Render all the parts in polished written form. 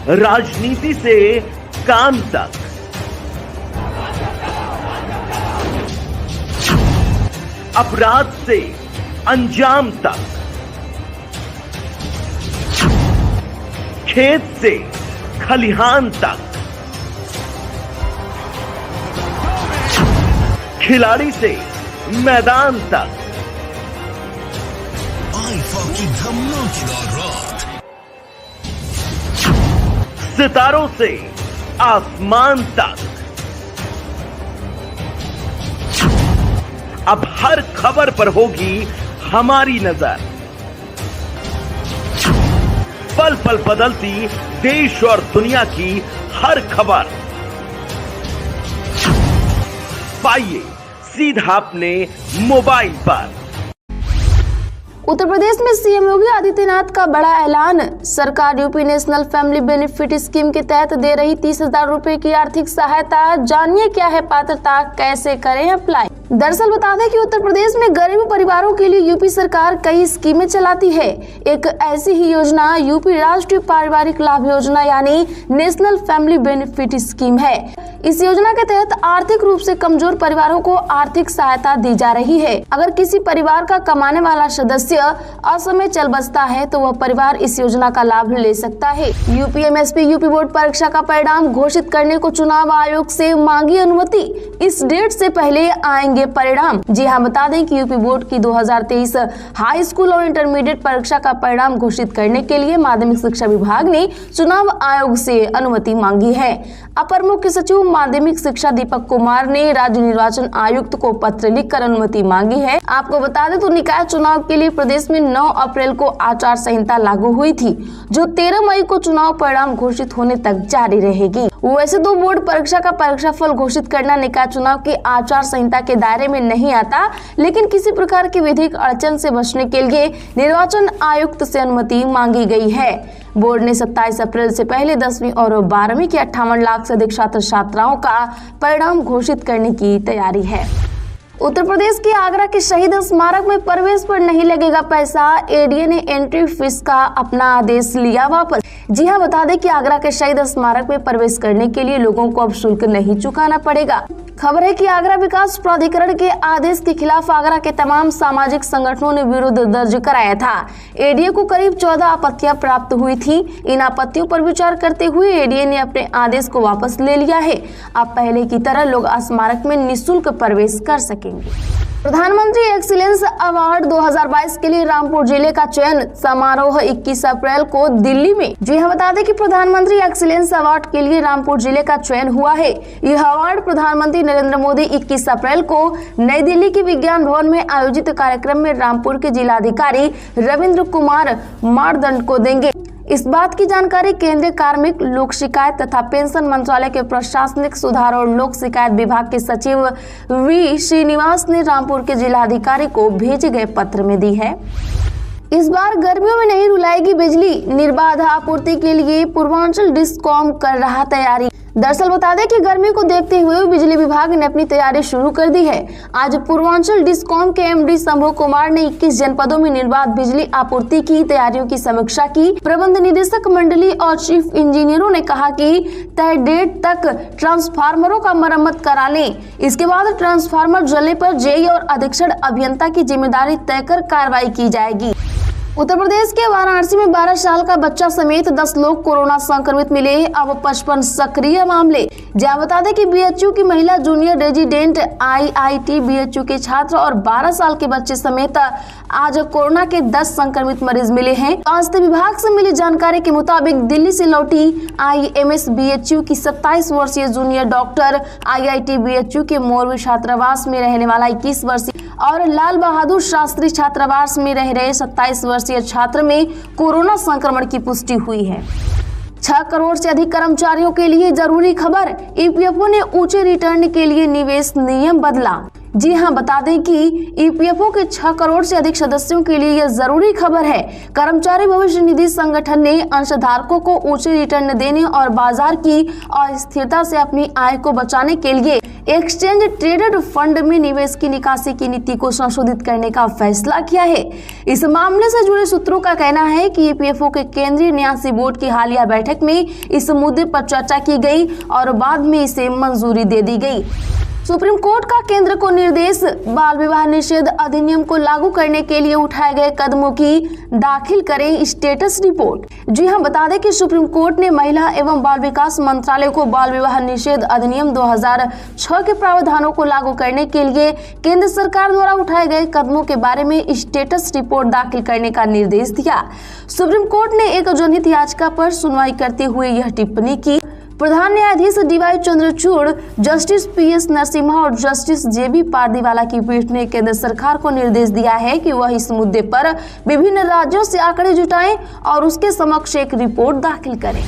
राजनीति से काम तक, अपराध से अंजाम तक, खेत से खलिहान तक, खिलाड़ी से मैदान तक, आईफा की धमाकेदार रात, सितारों से आसमान तक, अब हर खबर पर होगी हमारी नजर। पल पल बदलती देश और दुनिया की हर खबर पाइए सीधा अपने मोबाइल पर। उत्तर प्रदेश में सीएम योगी आदित्यनाथ का बड़ा ऐलान। सरकार UP national family benefit scheme के तहत दे रही 30,000 रुपए की आर्थिक सहायता। जानिए क्या है पात्रता, कैसे करें अप्लाई। दरअसल बता दें कि उत्तर प्रदेश में गरीब परिवारों के लिए यूपी सरकार कई स्कीमें चलाती है। एक ऐसी ही योजना यूपी राष्ट्रीय पारिवारिक लाभ योजना यानी नेशनल फैमिली बेनिफिट स्कीम है। इस योजना के तहत आर्थिक रूप से कमजोर परिवारों को आर्थिक सहायता दी जा रही है। अगर किसी परिवार का कमाने वाला सदस्य असमय चल बसता है तो वह परिवार इस योजना का लाभ ले सकता है। यूपीएमएसपी यूपी बोर्ड परीक्षा का परिणाम घोषित करने को चुनाव आयोग से मांगी अनुमति। इस डेट से पहले आएंगे परिणाम। जी हाँ, बता दें कि यूपी बोर्ड की 2023 हाई स्कूल और इंटरमीडिएट परीक्षा का परिणाम घोषित करने के लिए माध्यमिक शिक्षा विभाग ने चुनाव आयोग से अनुमति मांगी है। अपर मुख्य सचिव माध्यमिक शिक्षा दीपक कुमार ने राज्य निर्वाचन आयुक्त को पत्र लिखकर अनुमति मांगी है। आपको बता दें तो निकाय चुनाव के लिए प्रदेश में 9 अप्रैल को आचार संहिता लागू हुई थी, जो 13 मई को चुनाव परिणाम घोषित होने तक जारी रहेगी। वैसे तो बोर्ड परीक्षा का परीक्षाफल घोषित करना निकाय चुनाव की आचार संहिता के दायरे में नहीं आता, लेकिन किसी प्रकार की विधिक अड़चन से बचने के लिए निर्वाचन आयुक्त से अनुमति मांगी गई है। बोर्ड ने 27 अप्रैल से पहले 10वीं और 12वीं के 58 लाख से अधिक छात्र छात्राओं का परिणाम घोषित करने की तैयारी है। उत्तर प्रदेश के आगरा के शहीद स्मारक में प्रवेश पर नहीं लगेगा पैसा। एडीए ने एंट्री फीस का अपना आदेश लिया वापस। जी हां, बता दें कि आगरा के शहीद स्मारक में प्रवेश करने के लिए लोगों को अब शुल्क नहीं चुकाना पड़ेगा। खबर है कि आगरा विकास प्राधिकरण के आदेश के खिलाफ आगरा के तमाम सामाजिक संगठनों ने विरोध दर्ज कराया था। एडीए को करीब 14 आपत्तियां प्राप्त हुई थी। इन आपत्तियों पर विचार करते हुए एडीए ने अपने आदेश को वापस ले लिया है। अब पहले की तरह लोग स्मारक में निःशुल्क प्रवेश कर सकेंगे। प्रधानमंत्री एक्सीलेंस अवार्ड 2022 के लिए रामपुर जिले का चयन समारोह 21 अप्रैल को दिल्ली में। जी हाँ, बता दें कि प्रधानमंत्री एक्सीलेंस अवार्ड के लिए रामपुर जिले का चयन हुआ है। यह अवार्ड प्रधानमंत्री नरेंद्र मोदी 21 अप्रैल को नई दिल्ली के विज्ञान भवन में आयोजित कार्यक्रम में रामपुर के जिलाधिकारी रविंद्र कुमार मारदंड को देंगे। इस बात की जानकारी केंद्रीय कार्मिक, लोक शिकायत तथा पेंशन मंत्रालय के प्रशासनिक सुधार और लोक शिकायत विभाग के सचिव वी श्रीनिवास ने रामपुर के जिलाधिकारी को भेजे गए पत्र में दी है। इस बार गर्मियों में नहीं रुलाएगी बिजली। निर्बाध आपूर्ति के लिए पूर्वांचल डिस्कॉम कर रहा तैयारी। दरअसल बता दें कि गर्मी को देखते हुए बिजली विभाग ने अपनी तैयारी शुरू कर दी है। आज पूर्वांचल डिस्कॉम के एमडी शंभू कुमार ने 21 जनपदों में निर्बाध बिजली आपूर्ति की तैयारियों की समीक्षा की। प्रबंध निदेशक मंडली और चीफ इंजीनियरों ने कहा कि तय डेट तक ट्रांसफार्मरों का मरम्मत करा लें। इसके बाद ट्रांसफार्मर जलने पर जेई और अधीक्षण अभियंता की जिम्मेदारी तय कर कार्रवाई की जाएगी। उत्तर प्रदेश के वाराणसी में 12 साल का बच्चा समेत 10 लोग कोरोना संक्रमित मिले। अब 55 सक्रिय मामले। जहाँ बता दें कि बीएचयू की महिला जूनियर रेजिडेंट, आईआईटी बीएचयू के छात्र और 12 साल के बच्चे समेत आज कोरोना के 10 संक्रमित मरीज मिले हैं। स्वास्थ्य विभाग से मिली जानकारी के मुताबिक दिल्ली से लौटी आईएमएस बीएचयू की 27 वर्षीय जूनियर डॉक्टर, आईआईटी बीएचयू के मोरवी छात्रावास में रहने वाला 21 वर्षीय और लाल बहादुर शास्त्री छात्रावास में रह रहे 27 वर्षीय छात्र में कोरोना संक्रमण की पुष्टि हुई है। 6 करोड़ से अधिक कर्मचारियों के लिए जरूरी खबर। ईपीएफओ ने ऊंचे रिटर्न के लिए निवेश नियम बदला। जी हां, बता दें कि ईपीएफओ के 6 करोड़ से अधिक सदस्यों के लिए यह जरूरी खबर है। कर्मचारी भविष्य निधि संगठन ने अंशधारकों को ऊंचे रिटर्न देने और बाजार की अस्थिरता से अपनी आय को बचाने के लिए एक्सचेंज ट्रेडेड फंड में निवेश की निकासी की नीति को संशोधित करने का फैसला किया है। इस मामले से जुड़े सूत्रों का कहना है कि ईपीएफओ के केंद्रीय न्यासी बोर्ड की हालिया बैठक में इस मुद्दे पर चर्चा की गई और बाद में इसे मंजूरी दे दी गई। सुप्रीम कोर्ट का केंद्र को निर्देश, बाल विवाह निषेध अधिनियम को लागू करने के लिए उठाए गए कदमों की दाखिल करें स्टेटस रिपोर्ट। जी हां, बता दें कि सुप्रीम कोर्ट ने महिला एवं बाल विकास मंत्रालय को बाल विवाह निषेध अधिनियम 2006 के प्रावधानों को लागू करने के लिए केंद्र सरकार द्वारा उठाए गए कदमों के बारे में स्टेटस रिपोर्ट दाखिल करने का निर्देश दिया। सुप्रीम कोर्ट ने एक जनहित याचिका पर सुनवाई करते हुए यह टिप्पणी की। प्रधान न्यायाधीश DY Chandrachud, justice PS Narasimha और जस्टिस जेबी पारदीवाला की पीठ ने केंद्र सरकार को निर्देश दिया है कि वह इस मुद्दे पर विभिन्न राज्यों से आंकड़े जुटाएं और उसके समक्ष एक रिपोर्ट दाखिल करें।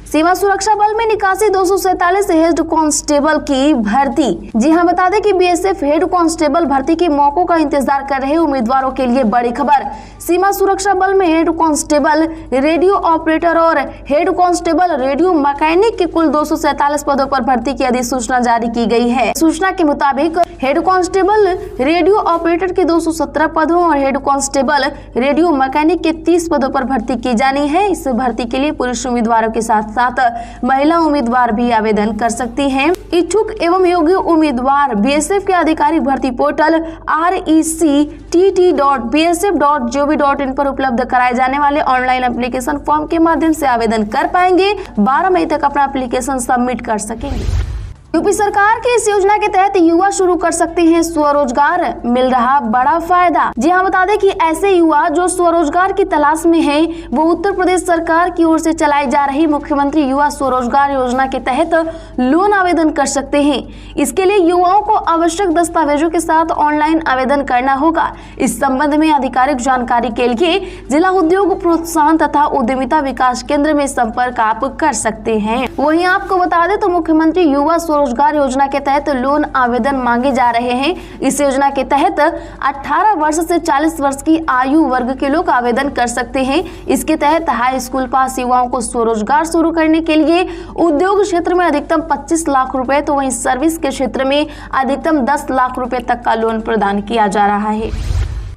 सीमा सुरक्षा बल में निकासी 247 हेड कांस्टेबल की भर्ती। जी हां, बता दें कि बीएसएफ हेड कांस्टेबल भर्ती के मौकों का इंतजार कर रहे उम्मीदवारों के लिए बड़ी खबर। सीमा सुरक्षा बल में हेड कांस्टेबल, रेडियो ऑपरेटर और हेड कांस्टेबल रेडियो मैकेनिक के कुल 247 पदों पर भर्ती की अधिसूचना जारी की गई है। सूचना के मुताबिक हेड कांस्टेबल रेडियो ऑपरेटर के 217 पदों और हेड कांस्टेबल रेडियो मैकेनिक के 30 पदों पर भर्ती की जानी है। इस भर्ती के लिए पुरुष उम्मीदवारों के साथ महिला उम्मीदवार भी आवेदन कर सकती हैं। इच्छुक एवं योग्य उम्मीदवार बीएसएफ के आधिकारिक भर्ती पोर्टल rectt.bsf.gov.in पर उपलब्ध कराए जाने वाले ऑनलाइन एप्लीकेशन फॉर्म के माध्यम से आवेदन कर पाएंगे। 12 मई तक अपना एप्लीकेशन सबमिट कर सकेंगे। यूपी सरकार की इस योजना के तहत युवा शुरू कर सकते हैं स्वरोजगार, मिल रहा बड़ा फायदा। जी हां, बता दें कि ऐसे युवा जो स्वरोजगार की तलाश में हैं, वो उत्तर प्रदेश सरकार की ओर से चलाई जा रही मुख्यमंत्री युवा स्वरोजगार योजना के तहत लोन आवेदन कर सकते हैं। इसके लिए युवाओं को आवश्यक दस्तावेजों के साथ ऑनलाइन आवेदन करना होगा। इस संबंध में आधिकारिक जानकारी के लिए जिला उद्योग प्रोत्साहन तथा उद्यमिता विकास केंद्र में संपर्क आप कर सकते हैं। वहीं आपको बता दें तो मुख्यमंत्री युवा रोजगार योजना के तहत लोन आवेदन मांगे जा रहे हैं। इस योजना के तहत 18 वर्ष से 40 वर्ष की आयु वर्ग के लोग आवेदन कर सकते हैं। इसके तहत हाई स्कूल पास युवाओं को स्वरोजगार शुरू करने के लिए उद्योग क्षेत्र में अधिकतम 25 लाख रुपए, तो वहीं सर्विस के क्षेत्र में अधिकतम 10 लाख रुपए तक का लोन प्रदान किया जा रहा है।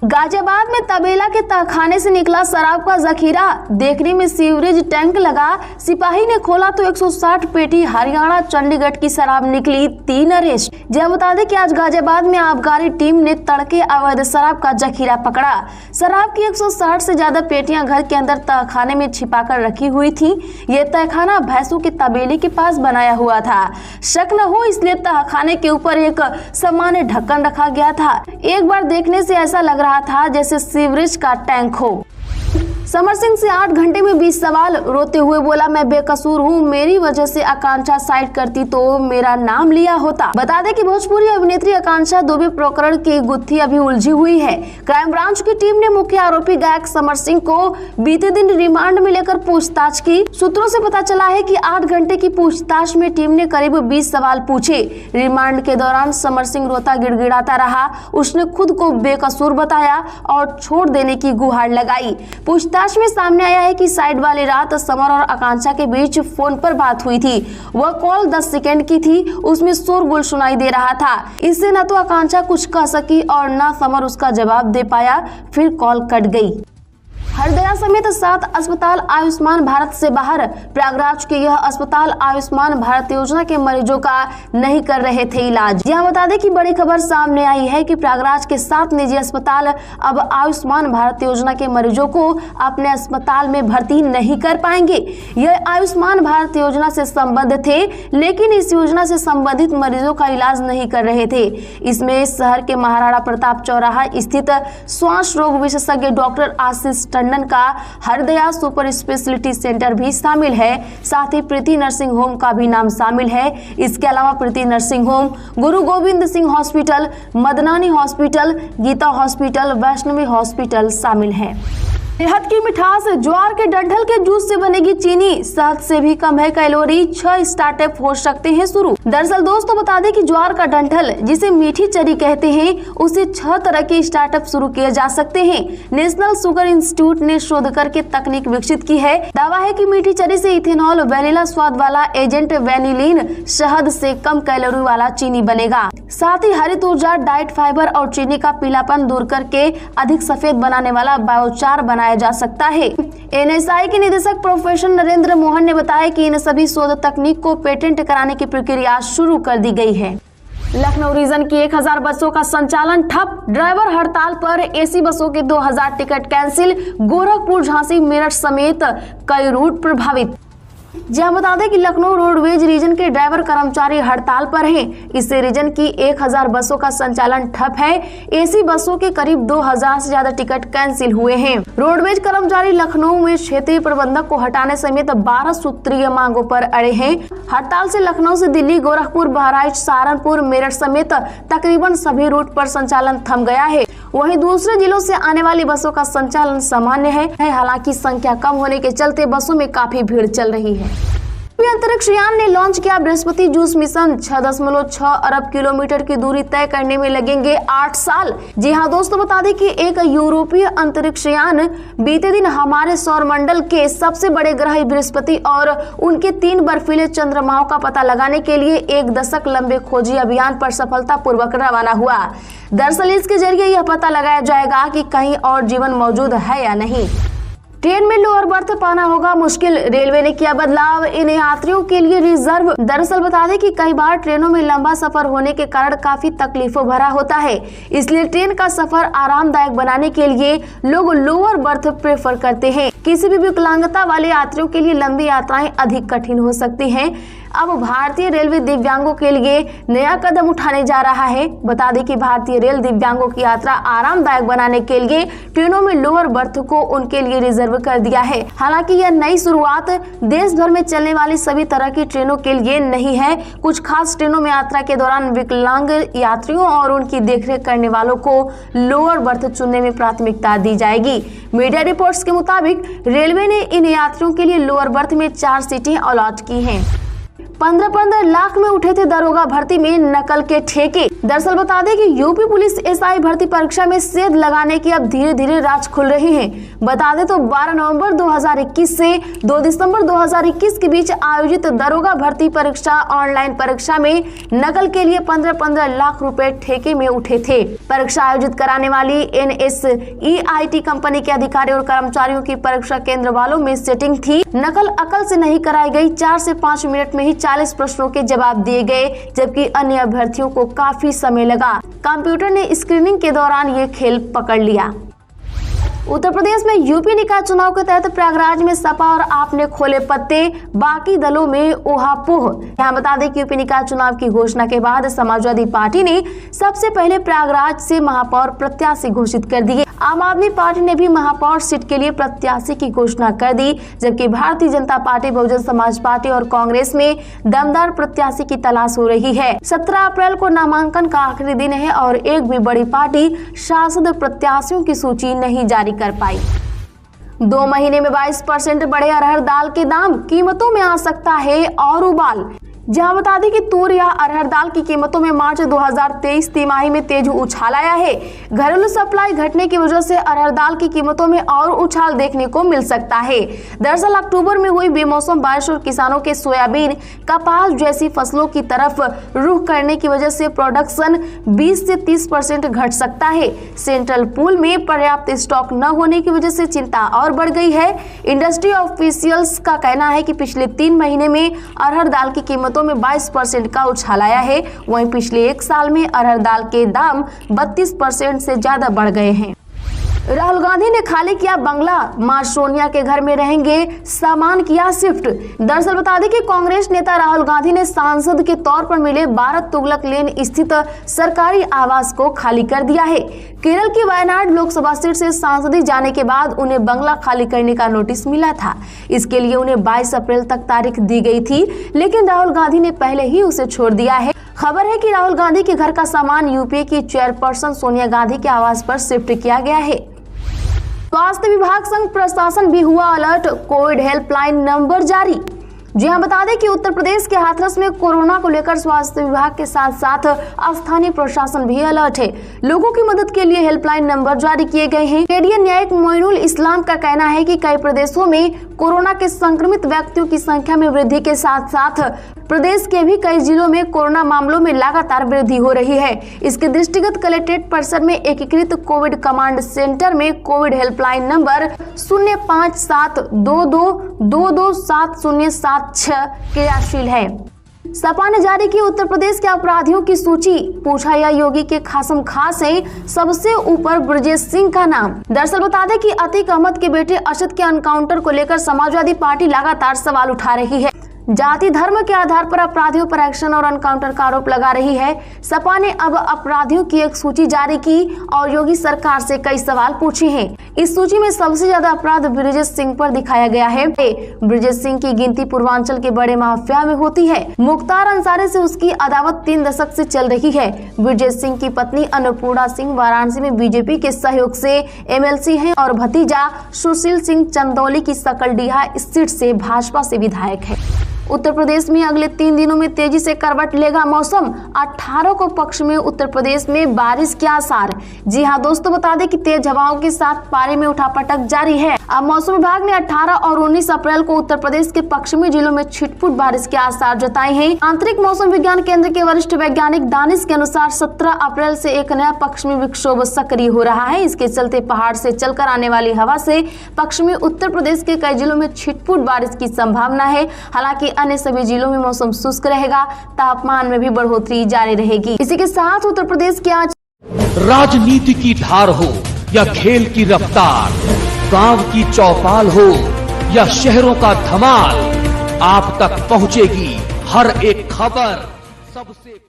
गाजियाबाद में तबेला के तहखाने से निकला शराब का जखीरा, देखने में सीवरेज टैंक लगा। सिपाही ने खोला तो 160 पेटी हरियाणा चंडीगढ़ की शराब निकली, 3 अरेस्ट। जब बता दें कि आज गाजियाबाद में आबकारी टीम ने तड़के अवैध शराब का जखीरा पकड़ा। शराब की 160 से ज्यादा पेटियां घर के अंदर तहखाने में छिपाकर रखी हुई थी। ये तहखाना भैंसों के तबेले के पास बनाया हुआ था। शक न हो इसलिए तहखाने के ऊपर एक सामान्य ढक्कन रखा गया था। एक बार देखने से ऐसा लग रहा था जैसे सीवरेज का टैंक हो। समर सिंह से 8 घंटे में 20 सवाल, रोते हुए बोला मैं बेकसूर हूँ, मेरी वजह से आकांक्षा साइड करती तो मेरा नाम लिया होता। बता दें कि भोजपुरी अभिनेत्री आकांक्षा दुबे प्रकरण की गुत्थी अभी उलझी हुई है। क्राइम ब्रांच की टीम ने मुख्य आरोपी गायक समर सिंह को बीते दिन रिमांड में लेकर पूछताछ की। सूत्रों से पता चला है कि 8 घंटे की पूछताछ में टीम ने करीब 20 सवाल पूछे। रिमांड के दौरान समर सिंह रोता गिड़गिड़ाता रहा। उसने खुद को बेकसूर बताया और छोड़ देने की गुहार लगाई। पूछताछ में सामने आया है कि साइड वाली रात समर और आकांक्षा के बीच फोन पर बात हुई थी। वह कॉल 10 सेकंड की थी, उसमें शोरगुल सुनाई दे रहा था। इससे न तो आकांक्षा कुछ कह सकी और न समर उसका जवाब दे पाया। फिर कॉल कट गई। हरदया समेत 7 अस्पताल आयुष्मान भारत से बाहर। प्रयागराज के यह अस्पताल आयुष्मान भारत योजना के मरीजों का नहीं कर रहे थे इलाज। यहाँ बता दें कि बड़ी खबर सामने आई है कि प्रयागराज के 7 निजी अस्पताल अब आयुष्मान भारत योजना के मरीजों को अपने अस्पताल में भर्ती नहीं कर पाएंगे। यह आयुष्मान भारत योजना से संबद्ध थे, लेकिन इस योजना से संबंधित मरीजों का इलाज नहीं कर रहे थे। इसमें शहर के महाराणा प्रताप चौराहा स्थित श्वास रोग विशेषज्ञ डॉक्टर आशीष टंडन का हरदया सुपर स्पेशलिटी सेंटर भी शामिल है। साथ ही प्रीति नर्सिंग होम का भी नाम शामिल है। इसके अलावा प्रीति nursing home, Guru Gobind Singh hospital, Madnani hospital, Geeta hospital, Vaishnavi hospital शामिल है। सेहत की मिठास, ज्वार के डंठल के जूस से बनेगी चीनी, शहद से भी कम है कैलोरी, 6 स्टार्टअप हो सकते हैं शुरू। दरअसल दोस्तों बता दें कि ज्वार का डंठल जिसे मीठी चरी कहते हैं, उसे 6 तरह के स्टार्टअप शुरू किए जा सकते हैं। नेशनल शुगर इंस्टीट्यूट ने शोध करके तकनीक विकसित की है। दावा है कि मीठी चरी से इथेनॉल, वैनिला स्वाद वाला एजेंट वैनिलीन, शहद से कम कैलोरी वाला चीनी बनेगा। साथ ही हरित ऊर्जा, डाइट फाइबर और चीनी का पीलापन दूर करके अधिक सफेद बनाने वाला बायोचार बनाया जा सकता है। NSI के निदेशक प्रोफेसर नरेंद्र मोहन ने बताया कि इन सभी शोध तकनीक को पेटेंट कराने की प्रक्रिया शुरू कर दी गई है। लखनऊ रीजन की 1000 बसों का संचालन ठप, ड्राइवर हड़ताल पर, AC बसों के 2000 टिकट कैंसिल, गोरखपुर, झांसी, मेरठ समेत कई रूट प्रभावित। जहाँ बता दें कि लखनऊ रोडवेज रीजन के ड्राइवर कर्मचारी हड़ताल पर हैं। इससे रीजन की 1000 बसों का संचालन ठप है। AC बसों के करीब 2000 से ज्यादा टिकट कैंसिल हुए हैं। रोडवेज कर्मचारी लखनऊ में क्षेत्रीय प्रबंधक को हटाने समेत 12 सूत्रीय मांगों पर अड़े हैं। हड़ताल से लखनऊ से दिल्ली, गोरखपुर, बहराइच, सहारनपुर, मेरठ समेत तकरीबन सभी रूट पर संचालन थम गया है। वहीं दूसरे जिलों से आने वाली बसों का संचालन सामान्य है। हालांकि संख्या कम होने के चलते बसों में काफी भीड़ चल रही है। अंतरिक्ष यान ने लॉन्च किया बृहस्पति जुस मिशन। 6.6 अरब किलोमीटर की दूरी तय करने में लगेंगे 8 साल। जी हाँ दोस्तों बता दें कि एक यूरोपीय अंतरिक्ष यान बीते दिन हमारे सौर मंडल के सबसे बड़े ग्रह बृहस्पति और उनके 3 बर्फीले चंद्रमाओं का पता लगाने के लिए 1 दशक लंबे खोजी अभियान पर सफलतापूर्वक रवाना हुआ। दरअसल इसके जरिए यह पता लगाया जाएगा कि कहीं और जीवन मौजूद है या नहीं। ट्रेन में लोअर बर्थ पाना होगा मुश्किल, रेलवे ने किया बदलाव, इन यात्रियों के लिए रिजर्व। दरअसल बता दें कि कई बार ट्रेनों में लंबा सफर होने के कारण काफी तकलीफों भरा होता है। इसलिए ट्रेन का सफर आरामदायक बनाने के लिए लोग लोअर बर्थ प्रेफर करते हैं। किसी भी विकलांगता वाले यात्रियों के लिए लंबी यात्राएं अधिक कठिन हो सकती हैं। अब भारतीय रेलवे दिव्यांगों के लिए नया कदम उठाने जा रहा है। बता दें कि भारतीय रेल दिव्यांगों की यात्रा आरामदायक बनाने के लिए ट्रेनों में लोअर बर्थ को उनके लिए रिजर्व कर दिया है। हालांकि यह नई शुरुआत देश भर में चलने वाली सभी तरह की ट्रेनों के लिए नहीं है। कुछ खास ट्रेनों में यात्रा के दौरान विकलांग यात्रियों और उनकी देखरेख करने वालों को लोअर बर्थ चुनने में प्राथमिकता दी जाएगी। मीडिया रिपोर्ट्स के मुताबिक रेलवे ने इन यात्रियों के लिए लोअर बर्थ में 4 सीटें अलॉट की हैं। 15 लाख में उठे थे दरोगा भर्ती में नकल के ठेके। दरअसल बता दें कि यूपी पुलिस SI भर्ती परीक्षा में सेध लगाने की अब धीरे धीरे राज खुल रही है। बता दें तो 12 नवंबर 2021 से 2 दिसंबर 2021 के बीच आयोजित दरोगा भर्ती परीक्षा ऑनलाइन परीक्षा में नकल के लिए 15 लाख रुपए ठेके में उठे थे। परीक्षा आयोजित कराने वाली NSEIT कंपनी के अधिकारी और कर्मचारियों की परीक्षा केंद्र वालों में सेटिंग थी। नकल अकल से नहीं कराई गई। 4 से 5 मिनट में ही 40 प्रश्नों के जवाब दिए गए, जबकि अन्य अभ्यर्थियों को काफी समय लगा। कंप्यूटर ने स्क्रीनिंग के दौरान ये खेल पकड़ लिया। उत्तर प्रदेश में यूपी निकाय चुनाव के तहत प्रयागराज में सपा और आप ने खोले पत्ते, बाकी दलों में ऊहापोह। यहाँ बता दें कि यूपी निकाय चुनाव की घोषणा के बाद समाजवादी पार्टी ने सबसे पहले प्रयागराज से महापौर प्रत्याशी घोषित कर दिए। आम आदमी पार्टी ने भी महापौर सीट के लिए प्रत्याशी की घोषणा कर दी, जबकि भारतीय जनता पार्टी, बहुजन समाज पार्टी और कांग्रेस में दमदार प्रत्याशी की तलाश हो रही है। 17 अप्रैल को नामांकन का आखिरी दिन है और एक भी बड़ी पार्टी सांसद प्रत्याशियों की सूची नहीं जारी कर पाई। 2 महीने में 22% बढ़े अरहर दाल के दाम, कीमतों में आ सकता है और उबाल। जहां बता दें कि तूर या अरहर दाल की कीमतों में मार्च 2023 तिमाही में तेज उछाल आया है। घरेलू सप्लाई घटने की वजह से अरहर दाल की कीमतों में और उछाल देखने को मिल सकता है। दरअसल अक्टूबर में हुई बेमौसम बारिश और किसानों के सोयाबीन, कपास जैसी फसलों की तरफ रुख करने की वजह से प्रोडक्शन 20 से 30% घट सकता है। सेंट्रल पूल में पर्याप्त स्टॉक न होने की वजह से चिंता और बढ़ गई है। इंडस्ट्री ऑफिशियल्स का कहना है कि पिछले 3 महीने में अरहर दाल की कीमत में 22% का उछाल आया है। वहीं पिछले 1 साल में अरहर दाल के दाम 32% से ज्यादा बढ़ गए हैं। राहुल गांधी ने खाली किया बंगला, मां सोनिया के घर में रहेंगे, सामान किया शिफ्ट। दरअसल बता दें कि कांग्रेस नेता राहुल गांधी ने सांसद के तौर पर मिले भारत तुगलक लेन स्थित सरकारी आवास को खाली कर दिया है। केरल की वायनाड लोकसभा सीट से सांसदी जाने के बाद उन्हें बंगला खाली करने का नोटिस मिला था। इसके लिए उन्हें 22 अप्रैल तक तारीख दी गई थी, लेकिन राहुल गांधी ने पहले ही उसे छोड़ दिया है। खबर है कि राहुल गांधी के घर का सामान यूपीए की चेयरपर्सन सोनिया गांधी के आवास पर शिफ्ट किया गया है। स्वास्थ्य विभाग संग प्रशासन भी हुआ अलर्ट, कोविड हेल्पलाइन नंबर जारी। जी हां, बता दें कि उत्तर प्रदेश के हाथरस में कोरोना को लेकर स्वास्थ्य विभाग के साथ साथ स्थानीय प्रशासन भी अलर्ट है। लोगों की मदद के लिए हेल्पलाइन नंबर जारी किए गए हैं। कैडियन न्यायिक मोइनुल इस्लाम का कहना है कि कई प्रदेशों में कोरोना के संक्रमित व्यक्तियों की संख्या में वृद्धि के साथ साथ प्रदेश के भी कई जिलों में कोरोना मामलों में लगातार वृद्धि हो रही है। इसके दृष्टिगत कलेक्ट्रेट परिसर में एकीकृत कोविड कमांड सेंटर में कोविड हेल्पलाइन नंबर 0572227076 क्रियाशील है। सपा ने जारी की उत्तर प्रदेश के अपराधियों की सूची, पूछा यह योगी के खासम खास है, सबसे ऊपर ब्रजेश सिंह का नाम। दरअसल बता दें कि अतीक अहमद के बेटे अशद के एनकाउंटर को लेकर समाजवादी पार्टी लगातार सवाल उठा रही है। जाति धर्म के आधार पर अपराधियों पर एक्शन और एनकाउंटर का आरोप लगा रही है। सपा ने अब अपराधियों की एक सूची जारी की और योगी सरकार से कई सवाल पूछे हैं। इस सूची में सबसे ज्यादा अपराध ब्रजेश सिंह पर दिखाया गया है। ब्रजेश सिंह की गिनती पूर्वांचल के बड़े माफिया में होती है। मुख्तार अंसारी से उसकी अदावत 3 दशक से चल रही है। ब्रजेश सिंह की पत्नी अन्नपूर्णा सिंह वाराणसी में बीजेपी के सहयोग से MLC हैं और भतीजा सुशील सिंह चंदौली की सकलडीहा सीट से भाजपा से विधायक है। उत्तर प्रदेश में अगले 3 दिनों में तेजी से करवट लेगा मौसम, 18 को पक्ष में उत्तर प्रदेश में बारिश के आसार। जी हां दोस्तों, बता दें कि तेज हवाओं के साथ पारे में उठापटक जारी है। अब मौसम विभाग ने 18 और 19 अप्रैल को उत्तर प्रदेश के पश्चिमी जिलों में छिटपुट बारिश के आसार जताए हैं। आंतरिक मौसम विज्ञान केंद्र के वरिष्ठ वैज्ञानिक दानिश के अनुसार 17 अप्रैल से एक नया पश्चिमी विक्षोभ सक्रिय हो रहा है। इसके चलते पहाड़ से चलकर आने वाली हवा से पश्चिमी उत्तर प्रदेश के कई जिलों में छिटपुट बारिश की संभावना है। हालांकि अन्य सभी जिलों में मौसम शुष्क रहेगा, तापमान में भी बढ़ोतरी जारी रहेगी। इसी के साथ उत्तर प्रदेश की आज राजनीति की धार हो या खेल की रफ्तार, गांव की चौपाल हो या शहरों का धमाल, आप तक पहुंचेगी हर एक खबर सबसे